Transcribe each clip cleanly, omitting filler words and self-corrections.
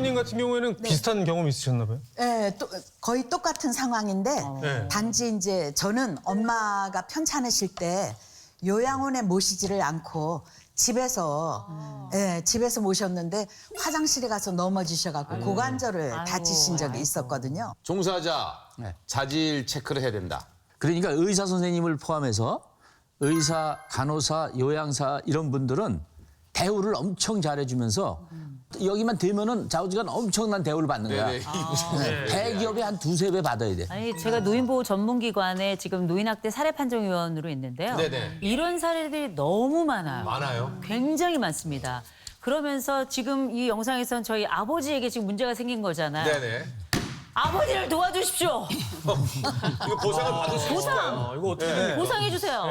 님 같은 경우에는 비슷한 경험 있으셨나 봐요? 네, 거의 똑같은 상황인데 네. 단지 이제 저는 엄마가 편찮으실 때 요양원에 모시지를 않고 집에서 집에서 모셨는데 화장실에 가서 넘어지셔갖고 고관절을 다치신 적이 있었거든요. 종사자 자질 체크를 해야 된다. 그러니까 의사 선생님을 포함해서 의사, 간호사, 요양사 이런 분들은 대우를 엄청 잘해주면서 여기만 되면은 좌우지간 엄청난 대우를 받는 거야. 대기업에 한 두세 배 받아야 돼. 아니 제가 노인보호 전문기관에 지금 노인학대 사례판정위원으로 있는데요. 네네. 이런 사례들이 너무 많아요. 많아요? 굉장히 많습니다. 그러면서 지금 이 영상에서는 저희 아버지에게 지금 문제가 생긴 거잖아요. 네네. 아버지를 도와주십시오. 이거 보상을 받을 수 있어요. 이거 어떻게 보상해 주세요.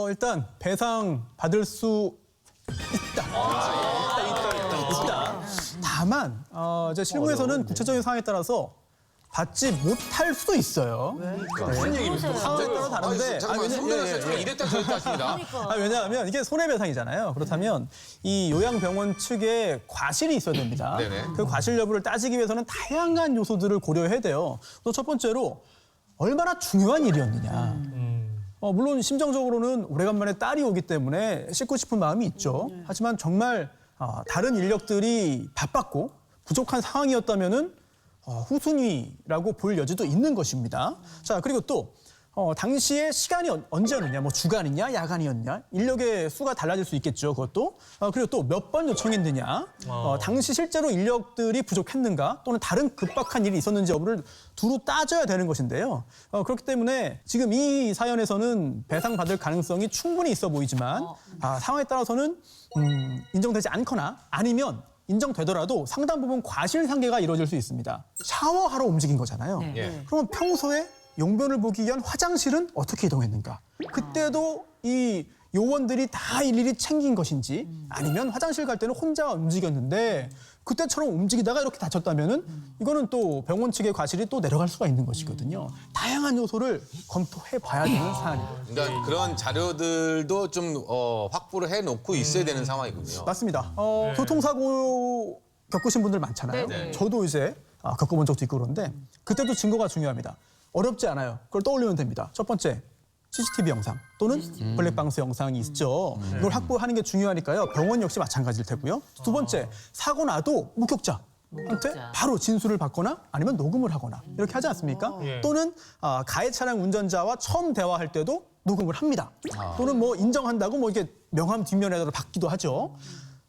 일단 배상 받을 수 있다. 다만 이제 실무에서는 구체적인 상황에 따라서 받지 못할 수도 있어요. 무슨 얘기입니까? 상황에 따라 다른데. 잠깐만, 선배가 잠깐 이랬다 저랬다 하십니다. 왜냐하면 이게 손해배상이잖아요. 그렇다면 이 요양병원 측에 과실이 있어야 됩니다. 네네. 그 과실 여부를 따지기 위해서는 다양한 요소들을 고려해야 돼요. 또 첫 번째로 얼마나 중요한 일이었느냐. 물론 심정적으로는 오래간만에 딸이 오기 때문에 씻고 싶은 마음이 있죠. 하지만 정말 다른 인력들이 바빴고 부족한 상황이었다면은 후순위라고 볼 여지도 있는 것입니다. 자, 그리고 또 당시에 시간이 언제였느냐, 뭐 주간이냐, 야간이었냐, 인력의 수가 달라질 수 있겠죠, 그것도. 그리고 또 몇 번 요청했느냐, 당시 실제로 인력들이 부족했는가, 또는 다른 급박한 일이 있었는지 여부를 두루 따져야 되는 것인데요. 그렇기 때문에 지금 이 사연에서는 배상받을 가능성이 충분히 있어 보이지만 상황에 따라서는 인정되지 않거나 아니면 인정되더라도 상당 부분 과실상계가 이루어질 수 있습니다. 샤워하러 움직인 거잖아요. 예. 그러면 평소에 용변을 보기 위한 화장실은 어떻게 이동했는가? 그때도 이 요원들이 다 일일이 챙긴 것인지 아니면 화장실 갈 때는 혼자 움직였는데 그때처럼 움직이다가 이렇게 다쳤다면은 이거는 또 병원 측의 과실이 또 내려갈 수가 있는 것이거든요. 다양한 요소를 검토해 봐야 되는 사안이에요. 그러니까 그런 자료들도 좀 확보를 해놓고 있어야 되는 상황이군요. 맞습니다. 교통사고 겪으신 분들 많잖아요. 네. 저도 이제 겪어본 적도 있고 그런데 그때도 증거가 중요합니다. 어렵지 않아요. 그걸 떠올리면 됩니다. 첫 번째, CCTV 영상 또는 블랙박스 영상이 있죠. 이걸 확보하는 게 중요하니까요. 병원 역시 마찬가지일 테고요. 두 번째, 사고 나도 목격자한테 바로 진술을 받거나 아니면 녹음을 하거나 이렇게 하지 않습니까? 또는 가해 차량 운전자와 처음 대화할 때도 녹음을 합니다. 또는 뭐 인정한다고 뭐 이렇게 명함 뒷면에다가 받기도 하죠.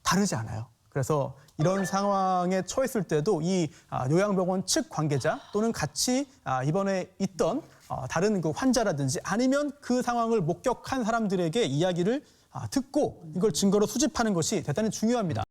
다르지 않아요. 그래서 이런 상황에 처했을 때도 이 요양병원 측 관계자 또는 같이 입원해 있던 다른 그 환자라든지 아니면 그 상황을 목격한 사람들에게 이야기를 듣고 이걸 증거로 수집하는 것이 대단히 중요합니다.